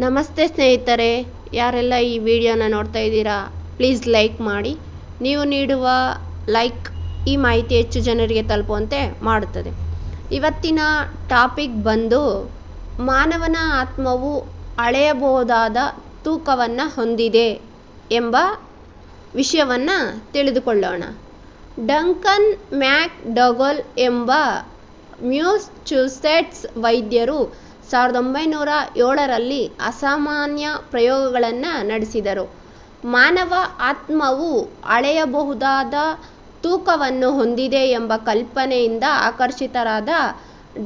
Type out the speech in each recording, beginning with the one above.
ನಮಸ್ತೆ ಸ್ನೇಹಿತರೆ, ಯಾರೆಲ್ಲ ಈ ವಿಡಿಯೋನ ನೋಡ್ತಾ ಇದ್ದೀರಾ ಪ್ಲೀಸ್ ಲೈಕ್ ಮಾಡಿ. ನೀವು ನೀಡುವ ಲೈಕ್ ಈ ಮಾಹಿತಿ ಹೆಚ್ಚು ಜನರಿಗೆ ತಲುಪುವಂತೆ ಮಾಡುತ್ತದೆ. ಇವತ್ತಿನ ಟಾಪಿಕ್ ಬಂದು ಮಾನವನ ಆತ್ಮವು ಅಳೆಯಬಹುದಾದ ತೂಕವನ್ನು ಹೊಂದಿದೆ ಎಂಬ ವಿಷಯವನ್ನು ತಿಳಿದುಕೊಳ್ಳೋಣ. ಡಂಕನ್ ಮ್ಯಾಕ್ಡೌಗಲ್ ಎಂಬ ಮ್ಯಾಸಚೂಸೆಟ್ಸ್ ವೈದ್ಯರು 1907ರಲ್ಲಿ ಅಸಾಮಾನ್ಯ ಪ್ರಯೋಗಗಳನ್ನು ನಡೆಸಿದರು. ಮಾನವ ಆತ್ಮವು ಅಳೆಯಬಹುದಾದ ತೂಕವನ್ನು ಹೊಂದಿದೆ ಎಂಬ ಕಲ್ಪನೆಯಿಂದ ಆಕರ್ಷಿತರಾದ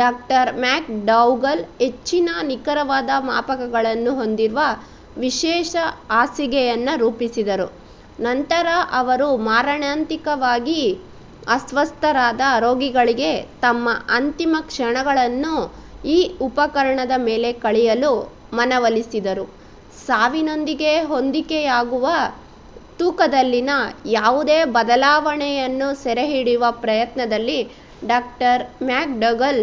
ಡಾಕ್ಟರ್ ಮ್ಯಾಕ್ಡೌಗಲ್ ಹೆಚ್ಚಿನ ನಿಖರವಾದ ಮಾಪಕಗಳನ್ನು ಹೊಂದಿರುವ ವಿಶೇಷ ಹಾಸಿಗೆಯನ್ನು ರೂಪಿಸಿದರು. ನಂತರ ಅವರು ಮಾರಣಾಂತಿಕವಾಗಿ ಅಸ್ವಸ್ಥರಾದ ರೋಗಿಗಳಿಗೆ ತಮ್ಮ ಅಂತಿಮ ಕ್ಷಣಗಳನ್ನು ಈ ಉಪಕರಣದ ಮೇಲೆ ಕಳೆಯಲು ಮನವೊಲಿಸಿದರು. ಸಾವಿನೊಂದಿಗೆ ಹೊಂದಿಕೆಯಾಗುವ ತೂಕದಲ್ಲಿನ ಯಾವುದೇ ಬದಲಾವಣೆಯನ್ನು ಸೆರೆಹಿಡಿಯುವ ಪ್ರಯತ್ನದಲ್ಲಿ ಡಾಕ್ಟರ್ ಮ್ಯಾಕ್ಡೌಗಲ್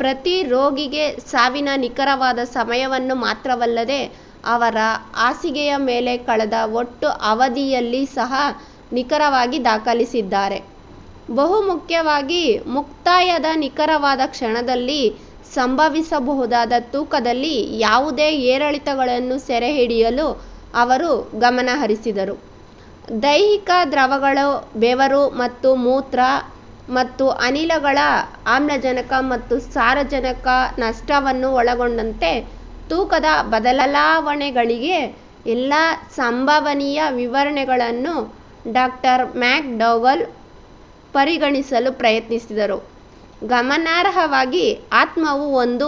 ಪ್ರತಿ ರೋಗಿಗೆ ಸಾವಿನ ನಿಖರವಾದ ಸಮಯವನ್ನು ಮಾತ್ರವಲ್ಲದೆ ಅವರ ಹಾಸಿಗೆಯ ಮೇಲೆ ಕಳೆದ ಒಟ್ಟು ಅವಧಿಯಲ್ಲಿ ಸಹ ನಿಖರವಾಗಿ ದಾಖಲಿಸಿದ್ದಾರೆ. ಬಹುಮುಖ್ಯವಾಗಿ ಮುಕ್ತಾಯದ ನಿಖರವಾದ ಕ್ಷಣದಲ್ಲಿ ಸಂಭವಿಸಬಹುದಾದ ತೂಕದಲ್ಲಿ ಯಾವುದೇ ಏರಿಳಿತಗಳನ್ನು ಸೆರೆಹಿಡಿಯಲು ಅವರು ಗಮನಹರಿಸಿದರು. ದೈಹಿಕ ದ್ರವಗಳು, ಬೆವರು ಮತ್ತು ಮೂತ್ರ ಮತ್ತು ಅನಿಲಗಳ ಆಮ್ಲಜನಕ ಮತ್ತು ಸಾರಜನಕ ನಷ್ಟವನ್ನು ಒಳಗೊಂಡಂತೆ ತೂಕದ ಬದಲಾವಣೆಗಳಿಗೆ ಎಲ್ಲ ಸಂಭವನೀಯ ವಿವರಣೆಗಳನ್ನು ಡಾಕ್ಟರ್ ಮ್ಯಾಕ್ಡೌಗಲ್ ಪರಿಗಣಿಸಲು ಪ್ರಯತ್ನಿಸಿದರು. ಗಮನಾರ್ಹವಾಗಿ, ಆತ್ಮವು ಒಂದು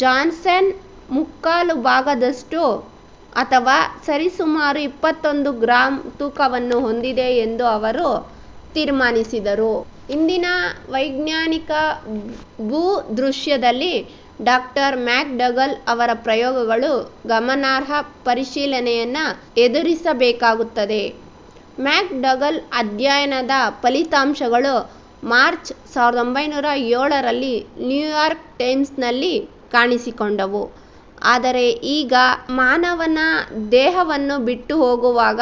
ಜಾನ್ಸನ್ ಮುಕ್ಕಾಲು ಭಾಗದಷ್ಟು ಅಥವಾ ಸರಿಸುಮಾರು 21 ಗ್ರಾಂ ತೂಕವನ್ನು ಹೊಂದಿದೆ ಎಂದು ಅವರು ತೀರ್ಮಾನಿಸಿದರು. ಇಂದಿನ ವೈಜ್ಞಾನಿಕ ಭೂದೃಶ್ಯದಲ್ಲಿ ಡಾಕ್ಟರ್ ಮ್ಯಾಕ್ಡೌಗಲ್ ಅವರ ಪ್ರಯೋಗಗಳು ಗಮನಾರ್ಹ ಪರಿಶೀಲನೆಯನ್ನು ಎದುರಿಸಬೇಕಾಗುತ್ತದೆ. ಮ್ಯಾಕ್ಡೌಗಲ್ ಅಧ್ಯಯನದ ಫಲಿತಾಂಶಗಳು ಮಾರ್ಚ್ 1907ರಲ್ಲಿ ನ್ಯೂಯಾರ್ಕ್ ಟೈಮ್ಸ್ನಲ್ಲಿ ಕಾಣಿಸಿಕೊಂಡವು. ಆದರೆ ಈಗ ಮಾನವನ ದೇಹವನ್ನು ಬಿಟ್ಟು ಹೋಗುವಾಗ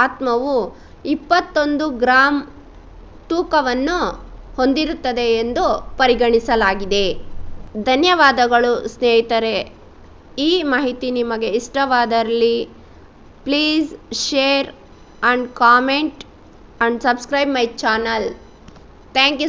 ಆತ್ಮವು 21 ಗ್ರಾಂ ತೂಕವನ್ನು ಹೊಂದಿರುತ್ತದೆ ಎಂದು ಪರಿಗಣಿಸಲಾಗಿದೆ. ಧನ್ಯವಾದಗಳು ಸ್ನೇಹಿತರೆ. ಈ ಮಾಹಿತಿ ನಿಮಗೆ ಇಷ್ಟವಾದಲ್ಲಿ please share and comment and subscribe my channel. Thank you so